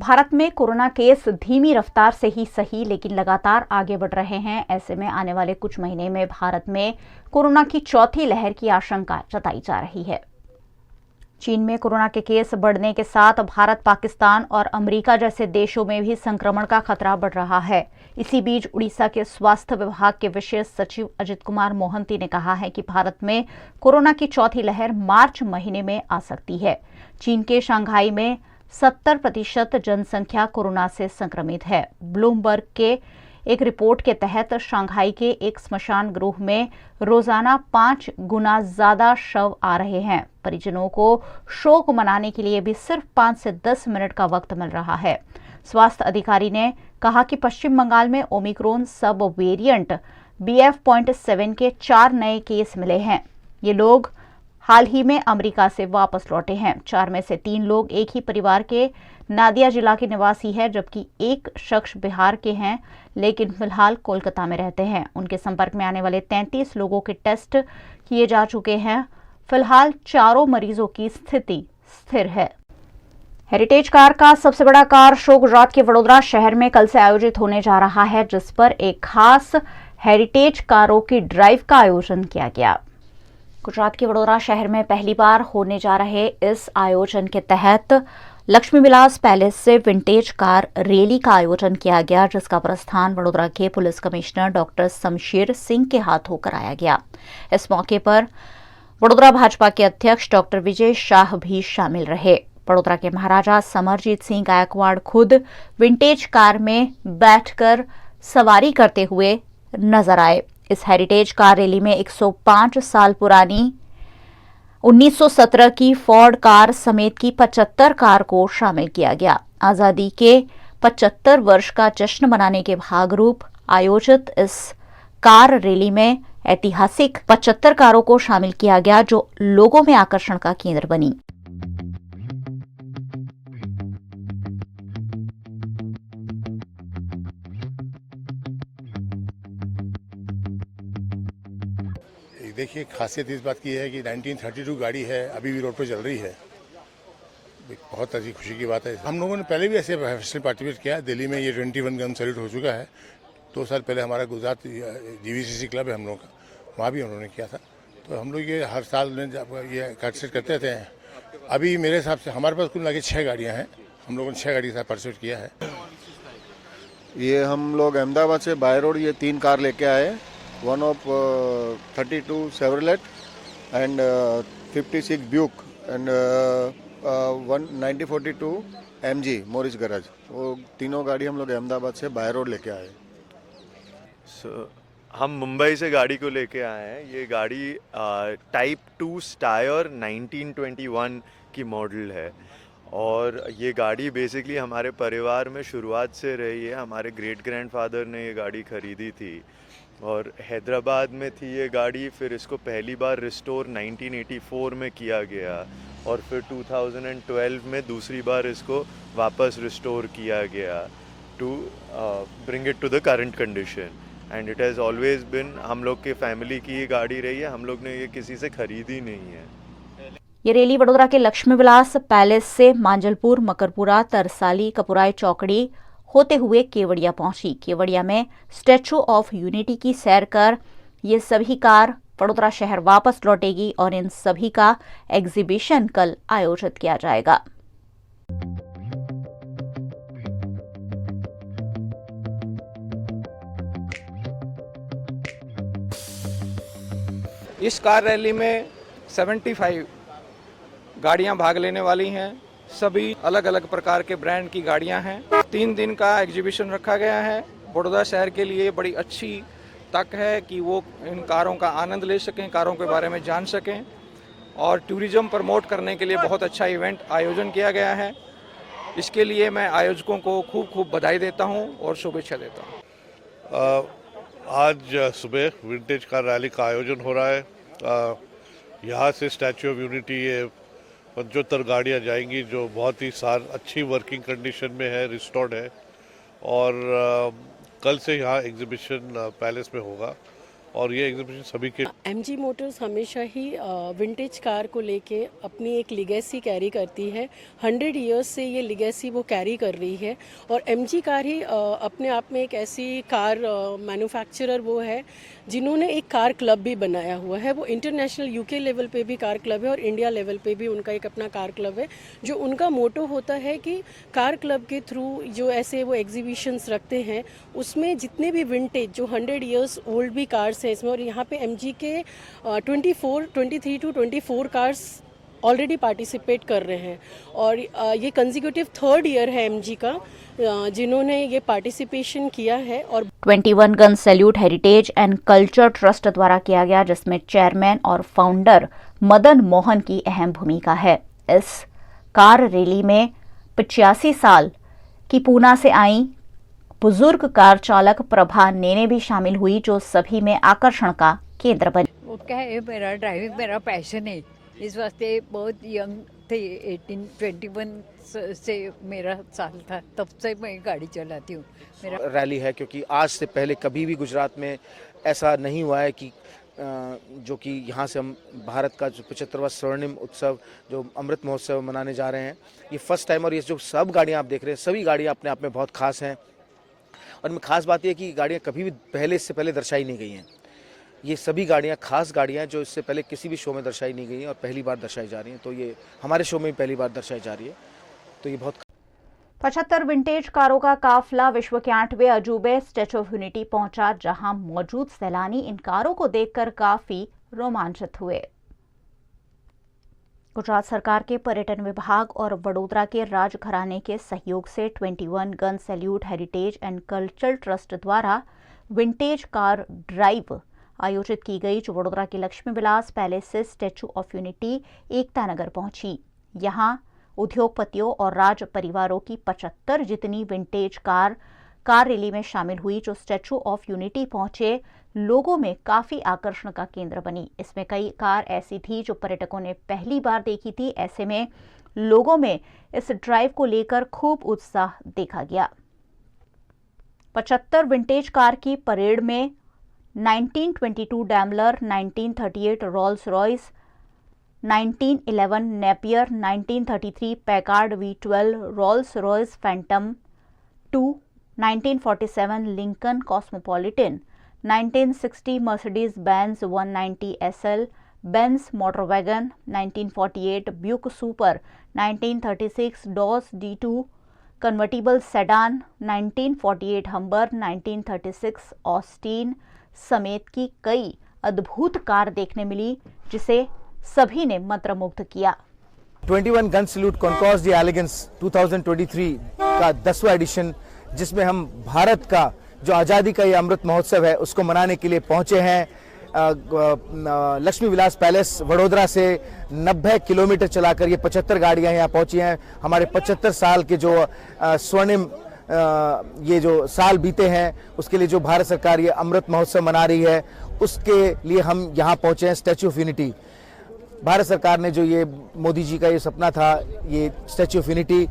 भारत में corona case धीमी रफ्तार से ही सही लेकिन लगातार आगे बढ़ रहे हैं। ऐसे में आने वाले कुछ महीने में भारत में कोरोना की चौथी लहर की आशंका जताई जा रही है। चीन में कोरोना के केस बढ़ने के साथ भारत, पाकिस्तान और अमेरिका जैसे देशों में भी संक्रमण का खतरा बढ़ रहा है। इसी बीच उड़ीसा के स्वास्थ्य विभाग के विशेष सचिव अजित कुमार मोहंती ने कहा है कि भारत में कोरोना की चौथी लहर मार्च महीने में आ सकती है। चीन के शंघाई में 70% जनसंख्या कोरोना से संक्रमित है। ब्लूमबर्ग के एक रिपोर्ट के तहत शंघाई के एक स्मशान गृह में रोजाना 5 गुना ज्यादा शव आ रहे हैं। परिजनों को शोक मनाने के लिए भी सिर्फ 5 से 10 मिनट का वक्त मिल रहा है। स्वास्थ्य अधिकारी ने कहा कि पश्चिम बंगाल में ओमिक्रॉन सब वेरिएंट BF.7 के 4 नए केस मिले हैं। ये लोग हाल ही में अमेरिका से वापस लौटे हैं। 4 में से 3 लोग एक ही परिवार के नादिया जिला के निवासी हैं, जबकि एक शख्स बिहार के हैं लेकिन फिलहाल कोलकाता में रहते हैं। उनके संपर्क में आने वाले 33 लोगों के टेस्ट किए जा चुके हैं। फिलहाल चारों मरीजों की स्थिति स्थिर है। हेरिटेज कार का सबसे बड़ा कार शो गुजरात के वडोदरा शहर में कल से आयोजित होने जा रहा है, जिस पर एक खास हेरिटेज कारों की ड्राइव का आयोजन किया गया। गुजरात के वडोदरा शहर में पहली बार होने जा रहे इस आयोजन के तहत लक्ष्मी विलास पैलेस से विंटेज कार रैली का आयोजन किया गया, जिसका प्रस्थान वडोदरा के police commissioner doctor Shamsher Singh के हाथों कराया गया। इस मौके पर वडोदरा भाजपा के अध्यक्ष डॉक्टर विजय शाह भी शामिल रहे। वडोदरा के महाराजा समरजीत सिंह गायकवाड़ खुद विंटेज कार में बैठकर सवारी करते हुए नजर आए। इस हेरिटेज कार रैली में 105 साल पुरानी 1917 की फोर्ड कार समेत की 75 कार को शामिल किया गया। आजादी के 75 वर्ष का जश्न मनाने के भागरूप आयोजित इस कार रैली में ऐतिहासिक 75 कारों को शामिल किया गया, जो लोगों में आकर्षण का केंद्र बनी। देखिए, खासियत इस बात की है कि 1932 गाड़ी है, अभी भी रोड पर चल रही है। बहुत अच्छी खुशी की बात है। हम लोगों ने पहले भी ऐसे फेस्टिवल पार्टिसिपेट किया। दिल्ली में ये 21 गन सैल्यूट हो चुका है। 2 साल पहले हमारा गुजरात GVCC क्लब है हम लोगों का, वहाँ भी उन्होंने किया था। तो हम लोग ये हर साल में ये पार्टिसिपेट करते रहते हैं। अभी मेरे हिसाब से हमारे पास कुल लगे 6 गाड़ियाँ हैं। हम लोगों ने 6 गाड़ी के साथ पार्टिसिपेट किया है। ये हम लोग अहमदाबाद से बाय रोड ये 3 कार लेके आए। One of 32 Chevrolet and 56 Buick and 1942 MG Morris garage. वो तीनों गाड़ी हम लोग अहमदाबाद से बाय रोड लेके आए। हम मुंबई से गाड़ी को लेके आए हैं। ये गाड़ी टाइप 2 स्टायर 1921 की मॉडल है और ये गाड़ी बेसिकली हमारे परिवार में शुरुआत से रही है। हमारे ग्रेट ग्रैंडफादर ने ये गाड़ी खरीदी थी और हैदराबाद में थी ये गाड़ी। फिर इसको पहली बार रिस्टोर 1984 में किया गया और फिर 2012 में दूसरी बार इसको वापस रिस्टोर किया गया to bring it to the current condition. And it has always been हम लोग के फैमिली की ये गाड़ी रही है। हम लोग ने ये किसी से खरीदी नहीं है। ये रैली वडोदरा के लक्ष्मी विलास पैलेस से मांजलपुर, मकरपुरा, तरसाली, कपुराई चौकड़ी होते हुए केवड़िया पहुंची। केवड़िया में स्टैचू ऑफ यूनिटी की सैर कर ये सभी कार वडोदरा शहर वापस लौटेगी और इन सभी का एग्जीबिशन कल आयोजित किया जाएगा। इस कार रैली में 75 गाड़ियां भाग लेने वाली हैं। सभी अलग अलग प्रकार के ब्रांड की गाड़ियां हैं। 3 दिन का एग्जीबिशन रखा गया है। बड़ौदा शहर के लिए बड़ी अच्छी तक है कि वो इन कारों का आनंद ले सकें, कारों के बारे में जान सकें और टूरिज्म प्रमोट करने के लिए बहुत अच्छा इवेंट आयोजन किया गया है। इसके लिए मैं आयोजकों को खूब खूब बधाई देता हूं और शुभेच्छा देता हूं। आज सुबह विंटेज कार रैली का आयोजन हो रहा है। यहाँ से स्टैचू ऑफ यूनिटी 75 गाड़ियाँ जाएंगी जो बहुत ही अच्छी वर्किंग कंडीशन में है, रिस्टोर्ड है। और कल से यहाँ एग्जीबिशन पैलेस में होगा और ये एग्जीबिशन सभी के एमजी मोटर्स हमेशा ही विंटेज कार को लेके अपनी एक लिगेसी कैरी करती है। 100 इयर्स से ये लिगेसी वो कैरी कर रही है और एमजी कार ही अपने आप में एक ऐसी कार मैन्युफैक्चरर वो है जिन्होंने एक कार क्लब भी बनाया हुआ है। वो इंटरनेशनल यूके लेवल पे भी कार क्लब है और इंडिया लेवल पे भी उनका एक अपना कार क्लब है। जो उनका मोटो होता है कि कार क्लब के थ्रू जो ऐसे वो एग्जीबिशंस रखते हैं उसमें जितने भी विंटेज जो 100 इयर्स ओल्ड भी कार्स हैं इसमें, और यहाँ पे एमजी के 23 टू 24 कार्स ऑलरेडी पार्टिसिपेट कर रहे हैं और ये कंसेक्यूटिव 3rd ईयर है एमजी का जिन्होंने ये पार्टिसिपेशन किया है। और 21 gun salute heritage and culture trust द्वारा किया गया, जिसमें चेयरमैन और फाउंडर मदन मोहन की अहम भूमिका है। इस कार रैली में 85 साल की पूना से आई बुजुर्ग कार चालक प्रभा नेने भी शामिल हुई, जो सभी में आकर्षण का केंद्र बनी। वो क्या है, मेरा ड्राइविंग मेरा पैशन है, इस वास्ते बहुत यंग थे, 18-21 से मेरा साल था, तब से मैं गाड़ी चलाती हूँ। मेरा रैली है क्योंकि आज से पहले कभी भी गुजरात में ऐसा नहीं हुआ है कि जो कि यहाँ से हम भारत का जो 75वां स्वर्णिम उत्सव जो अमृत महोत्सव मनाने जा रहे हैं, ये फर्स्ट टाइम। और ये जो सब गाड़ियाँ आप देख रहे हैं, सभी गाड़ियाँ अपने आप में बहुत खास हैं। और में खास बात यह कि गाड़ियाँ कभी भी इससे पहले दर्शाई नहीं गई हैं। ये सभी गाड़ियाँ खास गाड़ियाँ जो इससे पहले किसी भी शो में दर्शाई नहीं गई हैं और पहली बार दर्शाई जा रही हैं। तो ये हमारे शो में भी पहली बार दर्शाई जा रही है, तो ये बहुत 75 विंटेज कारों का काफिला विश्व के 8वें अजूबे स्टैच्यू ऑफ यूनिटी पहुंचा, जहां मौजूद सैलानी इन कारों को देखकर काफी रोमांचित हुए। गुजरात सरकार के पर्यटन विभाग और वडोदरा के राजघराने के सहयोग से 21 gun salute heritage and cultural trust द्वारा विंटेज कार ड्राइव आयोजित की गई, जो वडोदरा के लक्ष्मी विलास पैलेस से statue of unity Ekta Nagar पहुंची। यहां उद्योगपतियों और राज परिवारों की 75 जितनी विंटेज कार रैली में शामिल हुई, जो स्टैच्यू ऑफ यूनिटी पहुंचे लोगों में काफी आकर्षण का केंद्र बनी। इसमें कई कार ऐसी थी जो पर्यटकों ने पहली बार देखी थी। ऐसे में लोगों में इस ड्राइव को लेकर खूब उत्साह देखा गया। 75 विंटेज कार की परेड में 1922 Daimler, 1938 Rolls Royce, 1911 Napier, 1933 Packard V12 Rolls Royce Phantom 2, 1947 Lincoln Cosmopolitan, 1960 Mercedes Benz 190 SL, Benz motor wagon, 1948 Buick super, 1936 डॉस D2 convertible sedan, 1948 Humber, 1936 Austin समेत की कई अद्भुत कार देखने मिली, जिसे सभी ने मंत्रमुग्ध किया। 21 gun salute concours d'elegance 2023 का 10वां एडिशन, जिसमें हम भारत का जो आज़ादी का ये अमृत महोत्सव है उसको मनाने के लिए पहुंचे हैं। लक्ष्मी विलास पैलेस वडोदरा से 90 किलोमीटर चलाकर ये 75 गाड़ियां यहाँ पहुंची हैं। हमारे 75 साल के जो स्वर्णिम ये जो साल बीते हैं, उसके लिए जो भारत सरकार ये अमृत महोत्सव मना रही है, उसके लिए हम यहाँ पहुंचे हैं स्टैच्यू ऑफ यूनिटी। भारत सरकार ने जो ये मोदी जी का ये सपना था, ये स्टैच्यू ऑफ यूनिटी,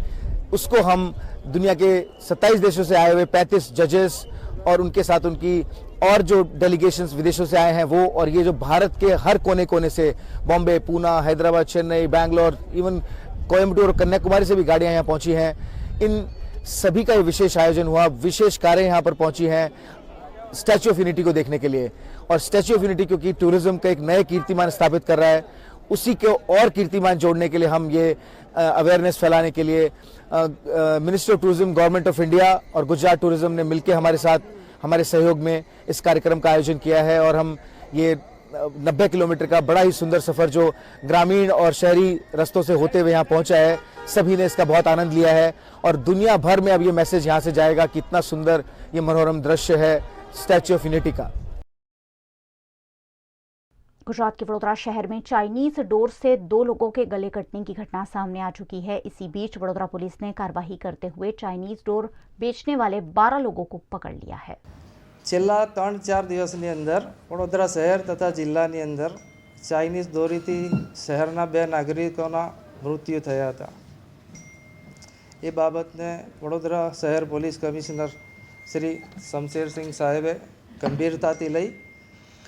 उसको हम दुनिया के 27 देशों से आए हुए 35 जजेस और उनके साथ उनकी और जो डेलीगेशंस विदेशों से आए हैं वो, और ये जो भारत के हर कोने कोने से, बॉम्बे, पूना, हैदराबाद, चेन्नई, बैंगलोर, इवन कोयम्बटूर और कन्याकुमारी से भी गाड़ियां यहाँ पहुंची हैं। इन सभी का ये विशेष आयोजन हुआ, विशेष कारें यहाँ पर पहुंची हैं स्टैच्यू ऑफ यूनिटी को देखने के लिए। और स्टैच्यू ऑफ यूनिटी क्योंकि टूरिज्म का एक नए कीर्तिमान स्थापित कर रहा है, उसी को और कीर्तिमान जोड़ने के लिए हम ये अवेयरनेस फैलाने के लिए ministry of tourism, government of India और गुजरात टूरिज्म ने मिलकर हमारे साथ, हमारे सहयोग में इस कार्यक्रम का आयोजन किया है। और हम ये 90 किलोमीटर का बड़ा ही सुंदर सफर जो ग्रामीण और शहरी रास्तों से होते हुए यहाँ पहुंचा है, सभी ने इसका बहुत आनंद लिया है। और दुनिया भर में अब ये मैसेज यहाँ से जाएगा कि इतना सुंदर ये मनोरम दृश्य है स्टैच्यू ऑफ यूनिटी का। गुजरात के वडोदरा शहर में चाइनीज डोर से 2 लोगों के गले कटने की घटना सामने आ चुकी है। इसी बीच वडोदरा पुलिस ने कार्रवाई करते हुए चाइनीज डोर बेचने वाले 12 लोगों को पकड़ लिया है। છેલ્લા 3-4 દિવસની અંદર વડોદરા શહેર તથા જિલ્લાની અંદર ચાઇનીઝ દોરીથી શહેરના 2 નાગરિકોના મૃત્યુ થયા હતા। એ બાબતને વડોદરા શહેર પોલીસ કમિશનર શ્રી શમશેર સિંહ સાહેબે ગંભીરતાથી લઈ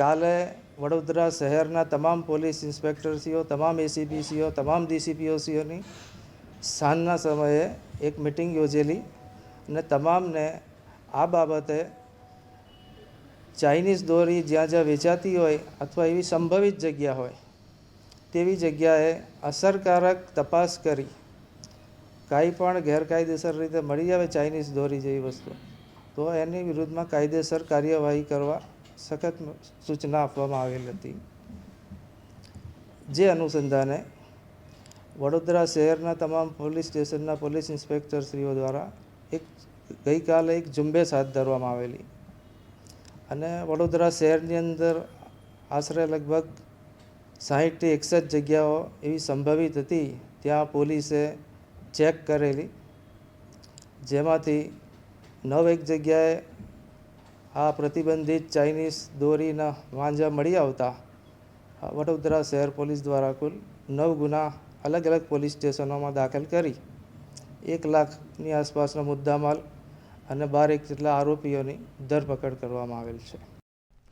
કાલે વડોદરા શહેરના તમામ પોલીસ ઇન્સ્પેક્ટરશ્રીઓ, તમામ એસીપીસીઓ, તમામ ડીસીપીઓસીઓની સાંજના સમયે એક મિટિંગ યોજેલી અને તમામને આ બાબતે ચાઇનીઝ દોરી જ્યાં જ્યાં વેચાતી હોય અથવા એવી સંભવિત જગ્યા હોય તેવી જગ્યાએ અસરકારક તપાસ કરી કાંઈ પણ ગેરકાયદેસર રીતે મળી આવે ચાઇનીઝ દોરી જેવી વસ્તુ તો એની વિરુદ્ધમાં કાયદેસર કાર્યવાહી કરવા સખત સૂચના આપવામાં આવેલ હતી. જે અનુસંધાને વડોદરા શહેરના તમામ પોલીસ સ્ટેશનના પોલીસ ઇન્સ્પેક્ટરશ્રીઓ દ્વારા ગઈકાલે એક ઝુંબેશ હાથ ધરવામાં આવેલી અને વડોદરા શહેરની અંદર આશરે લગભગ 60 થી 61 જગ્યાઓ એવી સંભવિત હતી ત્યાં પોલીસે ચેક કરેલી, જેમાંથી 9 જગ્યાએ આ પ્રતિબંધિત ચાઇનીઝ દોરીના વાંજા મળી આવતા વડોદરા શહેર પોલીસ દ્વારા કુલ 9 ગુના અલગ અલગ પોલીસ સ્ટેશનોમાં દાખલ કરી 1 લાખની આસપાસનો મુદ્દામાલ અને 12 જેટલા આરોપીઓની ધરપકડ કરવામાં આવેલ છે.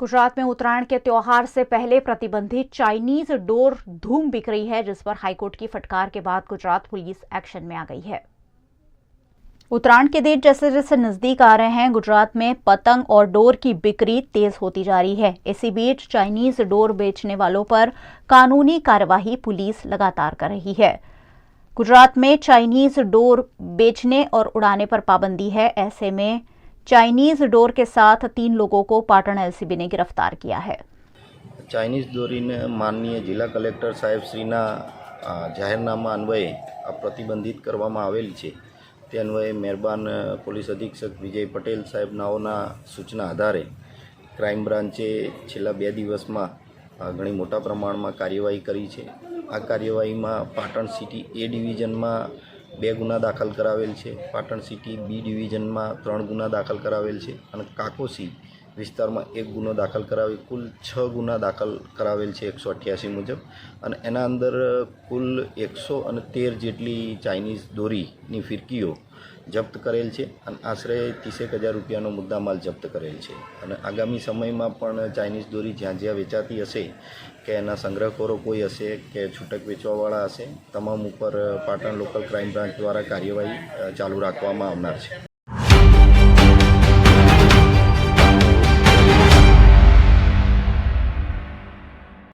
गुजरात में उत्तरायण के त्योहार से पहले प्रतिबंधित चाइनीज डोर धूम बिक रही है, जिस पर हाईकोर्ट की फटकार के बाद गुजरात पुलिस एक्शन में आ गई है. उत्तरायण के दिन जैसे जैसे नजदीक आ रहे हैं, गुजरात में पतंग और डोर की बिक्री तेज होती जा रही है. इसी बीच चाइनीज डोर बेचने वालों पर कानूनी कार्यवाही पुलिस लगातार कर रही है. गुजरात में चाइनीज डोर बेचने और उड़ाने पर पाबंदी है. ऐसे में चाइनीज डोर के साथ 3 लोगों को पाटण एलसीबी ने गिरफ्तार किया है. ચાઇનીઝ દોરીને માનનીય જિલ્લા કલેક્ટર સાહેબ શ્રીના જાહેરનામા અન્વયે આ પ્રતિબંધિત કરવામાં આવેલ છે. તે અન્વયે મહેરબાન પોલીસ અધિક્ષક વિજય પટેલ સાહેબનાઓના સૂચના આધારે ક્રાઇમ બ્રાન્ચે છેલ્લા 2 દિવસમાં ઘણી મોટા પ્રમાણમાં કાર્યવાહી કરી છે. આ કાર્યવાહીમાં પાટણ સિટી એ ડિવિઝનમાં 2 ગુના દાખલ કરાવેલ છે, પાટણ સિટી બી ડિવિઝનમાં 3 ગુના દાખલ કરાવેલ છે અને કાકોસી વિસ્તારમાં 1 ગુનો દાખલ કરાવી કુલ 6 ગુના દાખલ કરાવેલ છે 188 મુજબ. અને એના અંદર કુલ 113 જેટલી ચાઇનીઝ દોરીની ફિરકીઓ જપ્ત કરેલ છે અને આશરે 30,000 રૂપિયાનો મુદ્દામાલ જપ્ત કરેલ છે. અને આગામી સમયમાં પણ ચાઇનીઝ દોરી જ્યાં જ્યાં વેચાતી હશે કે એના સંગ્રહખોરો કોઈ હશે કે છૂટક વેચવાવાળા હશે, તમામ ઉપર પાટણ લોકલ ક્રાઇમ બ્રાન્ચ દ્વારા કાર્યવાહી ચાલુ રાખવામાં આવનાર છે.